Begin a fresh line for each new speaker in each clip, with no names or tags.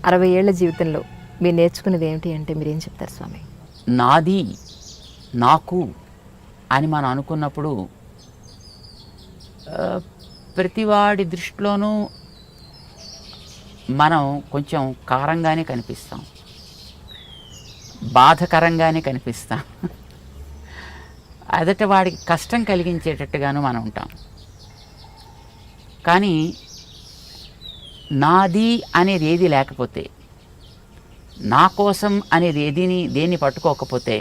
60 ఏళ్ల జీవితంలో మీరు నేర్చుకున్నది ఏమిటి అంటే మీరేం చెప్తారు స్వామి?
నాది, నాకు అని మనం అనుకున్నప్పుడు ప్రతివాడి దృష్టిలోనూ మనం కొంచెం కారంగానే కనిపిస్తాం, బాధకరంగానే కనిపిస్తాం, అదట వాడికి కష్టం కలిగించేటట్టుగాను మనం ఉంటాం. కానీ నాది అనేది ఏది లేకపోతే, నా కోసం అనేది దేన్ని పట్టుకోకపోతే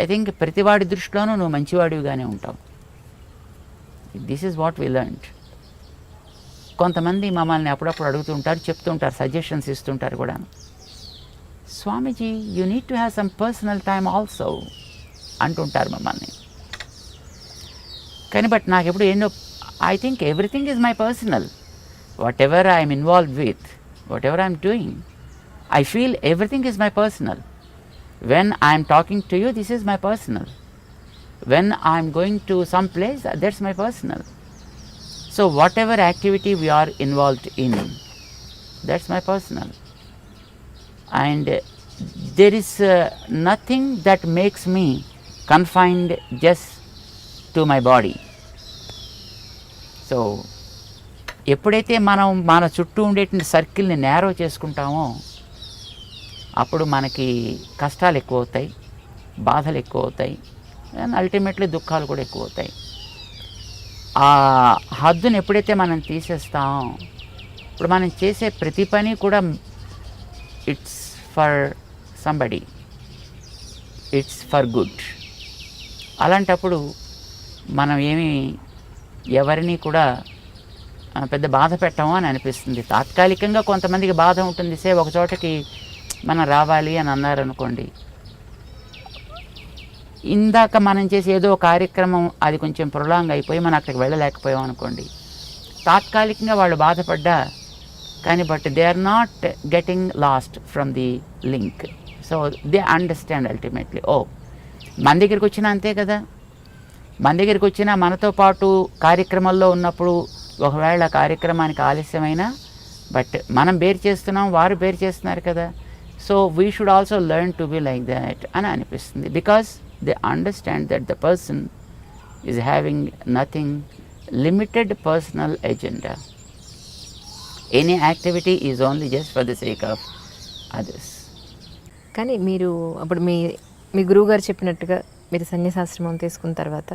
ఐ థింక్ ప్రతివాడి దృష్టిలోనూ నువ్వు మంచివాడివిగానే ఉంటావు. This is what we learned. కొంతమంది మమ్మల్ని అప్పుడప్పుడు అడుగుతుంటారు, చెప్తుంటారు, సజెషన్స్ ఇస్తుంటారు కూడా. Swamiji, you need to have some personal time also అంటుంటారు మమ్మల్ని. కానీ బట్ నాకు ఎప్పుడు ఏంటో, I think everything is my personal. Whatever I'm involved with, whatever I'm doing, I feel everything is my personal. When I am talking to you, this is my personal. When I am going to some place, that's my personal. So whatever activity we are involved in, that's my personal. And there is nothing that makes me confined just to my body. So ఎప్పుడైతే మనం మన చుట్టూ ఉండేటువంటి సర్కిల్ని narrow చేసుకుంటామో అప్పుడు మనకి కష్టాలు ఎక్కువ అవుతాయి, బాధలు ఎక్కువ అవుతాయి, అండ్ అల్టిమేట్లీ దుఃఖాలు కూడా ఎక్కువ అవుతాయి. ఆ హద్దును ఎప్పుడైతే మనం తీసేస్తాం, ఇప్పుడు మనం చేసే ప్రతి పని కూడా it's for somebody, it's for good. అలాంటప్పుడు మనం ఎవరిని కూడా పెద్ద బాధ పెట్టాము అని అనిపిస్తుంది. తాత్కాలికంగా కొంతమందికి బాధ ఉంటుంది. ఒక చోటకి మనం రావాలి అని అన్నారనుకోండి, ఇందాక మనం చేసే ఏదో కార్యక్రమం అది కొంచెం ప్రొలాంగ్ అయిపోయి మనం అక్కడికి వెళ్ళలేకపోయాం అనుకోండి, తాత్కాలికంగా వాళ్ళు బాధపడ్డా కానీ but they are not getting lost from the link. So they understand ultimately, ఓ మన దగ్గరికి వచ్చినా అంతే కదా, మన దగ్గరికి వచ్చినా మనతో పాటు కార్యక్రమాల్లో ఉన్నప్పుడు ఒకవేళ కార్యక్రమానికి ఆలస్యమైనా బట్ మనం బేర్ చేస్తున్నాం, వారు బేర్ చేస్తున్నారు కదా. So we should also learn to be like that అని అనిపిస్తుంది. Because they understand that the person is having nothing limited personal agenda. Any activity is only just for the sake of others.
కానీ మీరు అప్పుడు మీ గురువుగారు చెప్పినట్టుగా మీరు సన్యాసాశ్రమం తీసుకున్న తర్వాత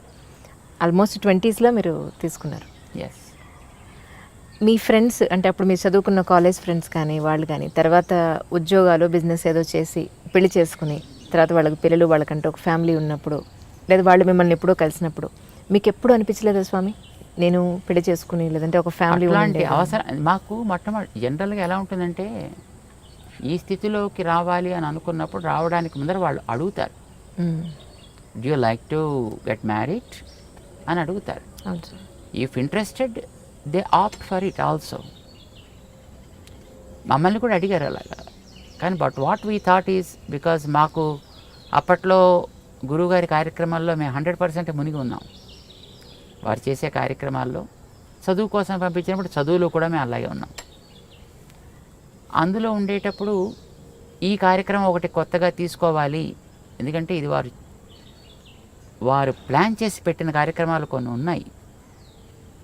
ఆల్మోస్ట్ 20s మీరు తీసుకున్నారు.
ఎస్.
మీ ఫ్రెండ్స్ అంటే అప్పుడు మీరు చదువుకున్న కాలేజ్ ఫ్రెండ్స్ కానీ వాళ్ళు కానీ తర్వాత ఉద్యోగాలు బిజినెస్ ఏదో చేసి పెళ్లి చేసుకుని తర్వాత వాళ్ళకి పిల్లలు, వాళ్ళకంటే ఒక ఫ్యామిలీ ఉన్నప్పుడు, లేదా వాళ్ళు మిమ్మల్ని ఎప్పుడో కలిసినప్పుడు మీకు ఎప్పుడు అనిపించలేదా స్వామి నేను పెళ్లి చేసుకుని లేదంటే ఒక ఫ్యామిలీ
అలాంటి అవసరం మాకు మొట్టమొదటి జనరల్గా ఎలా ఉంటుందంటే, ఈ స్థితిలోకి రావాలి అని అనుకున్నప్పుడు రావడానికి ముందర వాళ్ళు అడుగుతారు, do you like to get married అని అడుగుతారు. If interested they opt for it also. మమ్మల్ని కూడా అడిగారు అలాగా. కానీ but what we thought is, because మాకు అప్పట్లో గురువుగారి కార్యక్రమాల్లో మేము 100% మునిగి ఉన్నాం. వారు చేసే కార్యక్రమాల్లో చదువు కోసం పంపించినప్పుడు చదువులో కూడా మేము అలాగే ఉన్నాం. అందులో ఉండేటప్పుడు ఈ కార్యక్రమం ఒకటి కొత్తగా తీసుకోవాలి, ఎందుకంటే ఇది వారు ప్లాన్ చేసి పెట్టిన కార్యక్రమాలు కొన్ని ఉన్నాయి,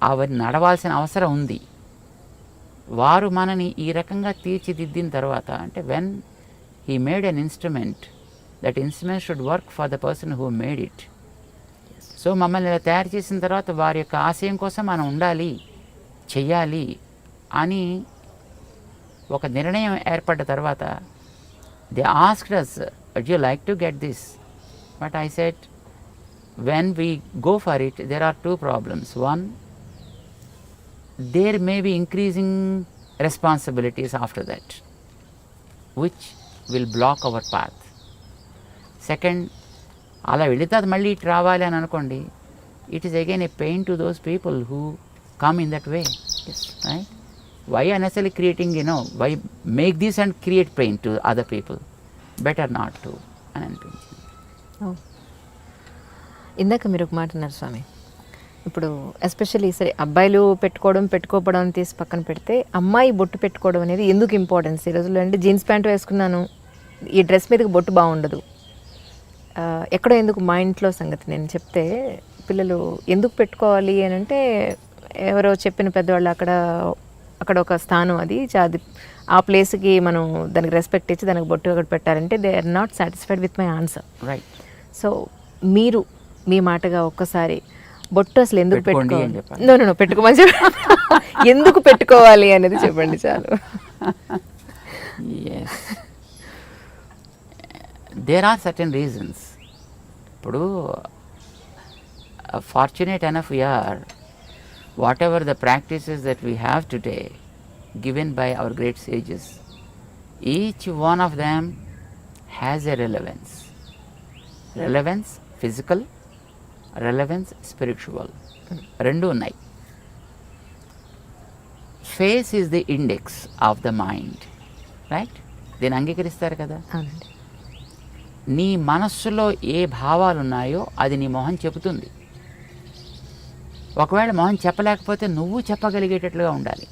అవన్నీ నడవాల్సిన అవసరం ఉంది. వారు మనని ఈ రకంగా తీర్చిదిద్దిన తర్వాత, అంటే when he made an instrument, that instrument should work for the person who made it. So మమ్మల్ని ఇలా తయారు చేసిన తర్వాత వారి యొక్క ఆశయం కోసం మనం ఉండాలి, చెయ్యాలి అని ఒక నిర్ణయం ఏర్పడ్డ తర్వాత they asked us, would you like to get this? But I said, when we go for it, there are two problems. One, there may be increasing responsibilities after that, which will block our path. Second, అలా వెళితే అది మళ్ళీ ఇటు రావాలి అని అనుకోండి, it is again a pain to those people who come in that way. Right? Why unnecessary creating, why make this and create pain to other people, better not to అని అనిపించింది.
ఇందాక మీరు ఒక మాట అన్నారు స్వామి, ఇప్పుడు ఎస్పెషల్లీ సరే అబ్బాయిలు పెట్టుకోవడం తీసి పక్కన పెడితే అమ్మాయి బొట్టు పెట్టుకోవడం అనేది ఎందుకు ఇంపార్టెన్స్ ఈ రోజుల్లో? అంటే జీన్స్ ప్యాంట్ వేసుకున్నాను, ఈ డ్రెస్ మీదకి బొట్టు బాగుండదు, ఎక్కడో ఎందుకు మా ఇంట్లో సంగతి నేను చెప్తే పిల్లలు ఎందుకు పెట్టుకోవాలి అని అంటే ఎవరో చెప్పిన పెద్దవాళ్ళు అక్కడ ఒక స్థానం అది ఆ ప్లేస్కి మనం దానికి రెస్పెక్ట్ ఇచ్చి దానికి బొట్టు అక్కడ పెట్టాలంటే they are not satisfied with my answer.
Right.
So మీరు మీ మాటగా ఒక్కసారి బొట్టు అసలు ఎందుకు
పెట్టుకోండి
పెట్టుకోవాలి, నో పెట్టుకోమని ఎందుకు పెట్టుకోవాలి అనేది చెప్పండి చాలు.
Yes. There are certain reasons. ఇప్పుడు fortunate enough we are, whatever the practices that we have today given by our great sages, each one of them has a relevance. Relevance physical, relevance spiritual. రెండు ఉన్నాయి. Face is the index of the mind, right? దీన్ని అంగీకరిస్తారు కదా.
అవునండి.
నీ మనస్సులో ఏ భావాలు ఉన్నాయో అది నీ మొహం చెబుతుంది. ఒకవేళ మొహం చెప్పలేకపోతే నువ్వు చెప్పగలిగేటట్లుగా ఉండాలి.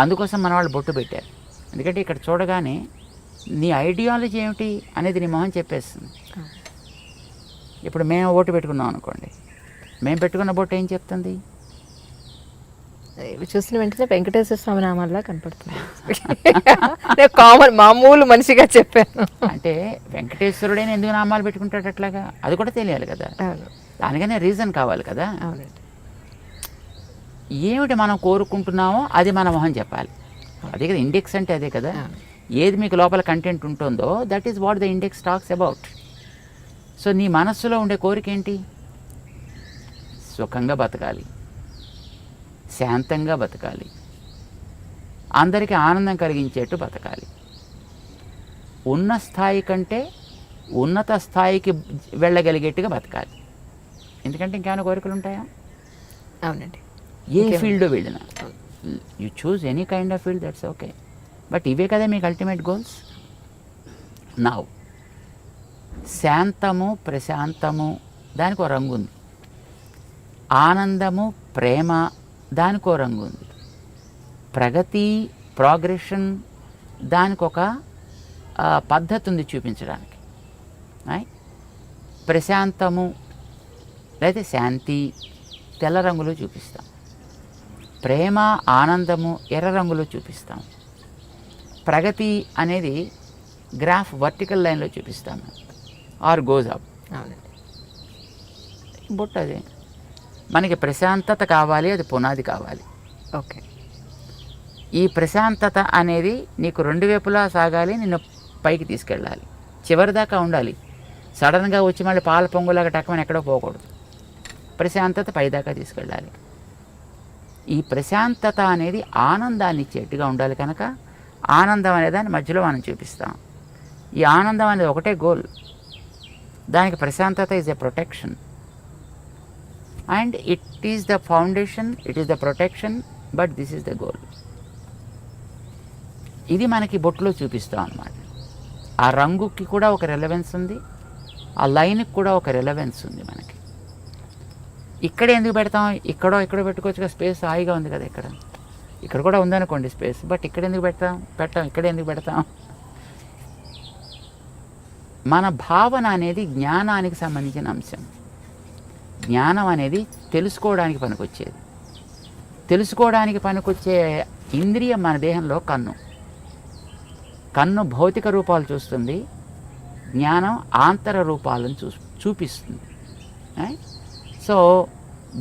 అందుకోసం మన వాళ్ళు బొట్టు పెట్టారు. ఎందుకంటే ఇక్కడ చూడగానే నీ ఐడియాలజీ ఏమిటి అనేది నీ మొహం చెప్పేస్తుంది. ఇప్పుడు మేము ఓటు పెట్టుకున్నాం అనుకోండి, మేము పెట్టుకున్న బొట్టు ఏం చెప్తుంది?
చూసిన వెంటనే వెంకటేశ్వర స్వామి నామాల్లా కనపడుతుంది. కామన్ మామూలు మనిషిగా చెప్పాను.
అంటే వెంకటేశ్వరుడైనా ఎందుకు నామాలు పెట్టుకుంటాడు అట్లాగా? అది కూడా తెలియాలి కదా. దానికనే రీజన్ కావాలి కదా.
అవునండి.
ఏమిటి మనం కోరుకుంటున్నామో అది మన మొహం చెప్పాలి. అదే కదా ఇండెక్స్ అంటే, అదే కదా. ఏది మీకు లోపల కంటెంట్ ఉంటుందో that is what the index talks about. So నీ మనస్సులో ఉండే కోరిక ఏంటి? సుఖంగా బతకాలి, శాంతంగా బతకాలి, అందరికీ ఆనందం కలిగించేట్టు బతకాలి, ఉన్న స్థాయి కంటే ఉన్నత స్థాయికి వెళ్ళగలిగేట్టుగా బతకాలి. ఎందుకంటే ఇంకేమైనా కోరికలు ఉంటాయా?
అవునండి.
ఏ ఫీల్డ్లో వెళ్ళినా you choose any kind of field, that's okay. But ఇవే కదా మీకు అల్టిమేట్ గోల్స్. నౌ శాంతము, ప్రశాంతము దానికి ఒక రంగు ఉంది. ఆనందము, ప్రేమ దానికి ఒక రంగు ఉంది. ప్రగతి, ప్రోగ్రెషన్ దానికి ఒక పద్ధతి ఉంది చూపించడానికి. ప్రశాంతము లేదా శాంతి తెల్ల రంగులో చూపిస్తాం. ప్రేమ, ఆనందము ఎర్ర రంగులో చూపిస్తాం. ప్రగతి అనేది గ్రాఫ్ వర్టికల్ లైన్లో చూపిస్తాము, ఆర్ గోజ్ అప్. బొట్టు అదే. మనకి ప్రశాంతత కావాలి, అది పునాది కావాలి.
ఓకే.
ఈ ప్రశాంతత అనేది నీకు రెండు వైపులా సాగాలి, నిన్ను పైకి తీసుకెళ్ళాలి, చివరి దాకా ఉండాలి. సడన్గా వచ్చి మళ్ళీ పాల పొంగులాగా టక్కమని ఎక్కడో పోకూడదు. ప్రశాంతత పైదాకా తీసుకెళ్ళాలి. ఈ ప్రశాంతత అనేది ఆనందాన్ని ఇచ్చేట్టుగా ఉండాలి. కనుక ఆనందం అనే దాన్ని మధ్యలో మనం చూపిస్తాం. ఈ ఆనందం అనేది ఒకటే గోల్. దానికి ప్రశాంతత is a protection, and it is the foundation, it is the protection, but this is the goal. ఇది మనకి బొట్టులో చూపిస్తాం అన్నమాట. ఆ రంగుకి కూడా ఒక రెలవెన్స్ ఉంది, ఆ లైన్కి కూడా ఒక రెలవెన్స్ ఉంది మనకి. ఇక్కడ ఎందుకు పెడతాం? ఇక్కడో పెట్టుకోవచ్చు కదా, స్పేస్ హాయిగా ఉంది కదా. ఇక్కడ కూడా ఉందనుకోండి స్పేస్, బట్ ఇక్కడ ఎందుకు పెట్టాం? ఇక్కడ ఎందుకు పెడతాం? మన భావన అనేది జ్ఞానానికి సంబంధించిన అంశం. జ్ఞానం అనేది తెలుసుకోవడానికి పనికొచ్చేది. తెలుసుకోవడానికి పనికొచ్చే ఇంద్రియం మన దేహంలో కన్ను. కన్ను భౌతిక రూపాలు చూస్తుంది, జ్ఞానం ఆంతర రూపాలను చూపిస్తుంది. సో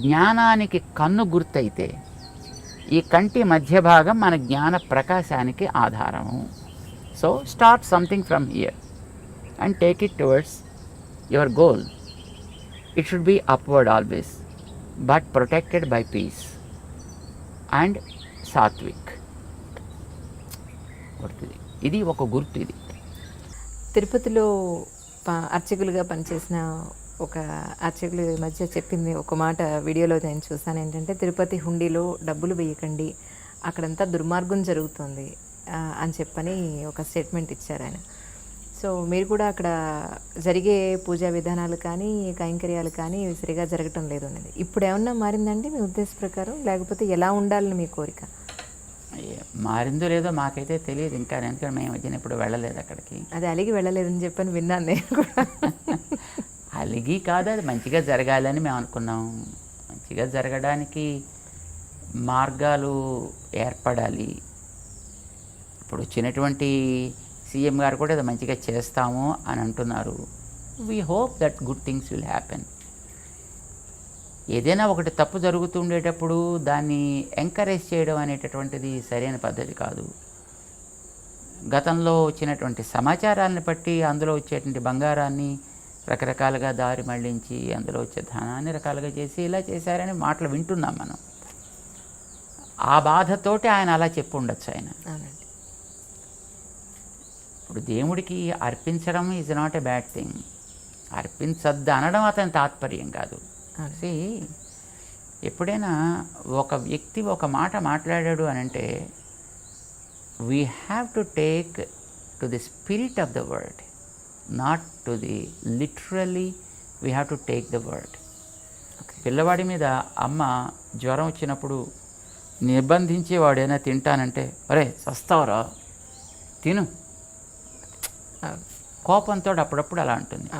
జ్ఞానానికి కన్ను గుర్తయితే ఈ కంటి మధ్య భాగం మన జ్ఞాన ప్రకాశానికి ఆధారము. So start something from here and take it towards your goal. It should be upward always, but protected by peace and sattvik. ఇది ఒక గుర్తు. ఇది
తిరుపతిలో అర్చకులుగా పనిచేసిన ఒక అర్చకులు మధ్య చెప్పింది ఒక మాట వీడియోలో నేను చూసాను. ఏంటంటే తిరుపతి హుండీలో డబ్బులు వేయకండి, అక్కడంతా దుర్మార్గం జరుగుతుంది అని చెప్పని ఒక స్టేట్మెంట్ ఇచ్చారు ఆయన. సో మీరు కూడా అక్కడ జరిగే పూజా విధానాలు కానీ కైంకర్యాలు కానీ ఇవి సరిగా జరగటం లేదు అనేది ఇప్పుడు ఏమన్నా మారిందండి మీ ఉద్దేశ ప్రకారం, లేకపోతే ఎలా ఉండాలని మీ కోరిక?
మారిందో లేదో మాకైతే తెలియదు ఇంకా, ఎందుకంటే మేము వచ్చిన ఇప్పుడు వెళ్ళలేదు అక్కడికి.
అది అలిగి వెళ్ళలేదని చెప్పని విన్నాను నేను కూడా.
అలిగి కాదు, అది మంచిగా జరగాలని మేము అనుకున్నాం. మంచిగా జరగడానికి మార్గాలు ఏర్పడాలి. ఇప్పుడు వచ్చినటువంటి సీఎం గారు కూడా అది మంచిగా చేస్తాము అని అంటున్నారు. We hope that good things will happen. ఏదైనా ఒకటి తప్పు జరుగుతుండేటప్పుడు దాన్ని ఎంకరేజ్ చేయడం అనేటటువంటిది సరైన పద్ధతి కాదు. గతంలో వచ్చినటువంటి సమాచారాన్ని బట్టి అందులో వచ్చేటువంటి బంగారాన్ని రకరకాలుగా దారి మళ్లించి అందులో వచ్చే ధనాన్ని రకాలుగా చేసి ఇలా చేశారని మాటలు వింటున్నాం మనం. ఆ బాధతోటి ఆయన అలా చెప్పి ఉండొచ్చు ఆయన.
అవునండి.
ఇప్పుడు దేవుడికి అర్పించడం is not a bad thing. అర్పించద్దు అనడం అతని తాత్పర్యం కాదు. See, ఎప్పుడైనా ఒక వ్యక్తి ఒక మాట మాట్లాడాడు అని అంటే we have to take to the spirit of the word, not to the literally we have to take the word. పిల్లవాడి మీద అమ్మ జ్వరం వచ్చినప్పుడు నిర్బంధించి వాడైనా తింటానంటే అరే సస్తావరా తిను, కోపంతో అప్పుడప్పుడు అలా ఉంటుంది.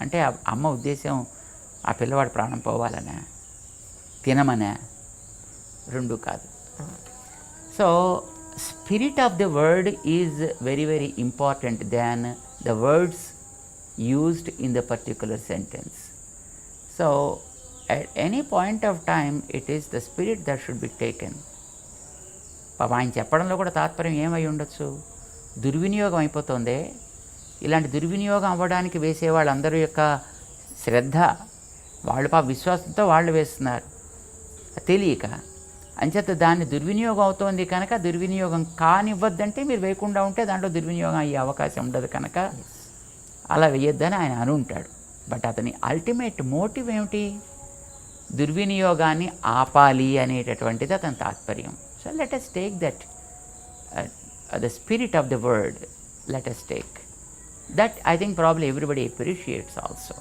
అంటే అమ్మ ఉద్దేశం ఆ పిల్లవాడి ప్రాణం పోవాలనే, తినమనే, రెండు కాదు. So spirit of the word is very very important than the words used in the particular sentence. So at any point of time it is the spirit that should be taken. పాప ఆయన చెప్పడంలో కూడా తాత్పర్యం ఏమై ఉండొచ్చు? దుర్వినియోగం అయిపోతుంది. ఇలాంటి దుర్వినియోగం అవ్వడానికి వేసే వాళ్ళందరి యొక్క శ్రద్ధ, వాళ్ళు పాప విశ్వాసంతో వాళ్ళు వేస్తున్నారు తెలియక. అంచేత దాన్ని దుర్వినియోగం అవుతోంది కనుక దుర్వినియోగం కానివ్వద్దంటే మీరు వేయకుండా ఉంటే దాంట్లో దుర్వినియోగం అయ్యే అవకాశం ఉండదు కనుక అలా వేయొద్దని ఆయన అని ఉంటాడు. బట్ అతని అల్టిమేట్ మోటివ్ ఏమిటి? దుర్వినియోగాన్ని ఆపాలి అనేటటువంటిది అతని తాత్పర్యం. So let us take that the spirit of the word, let us take that. I think probably everybody appreciates also.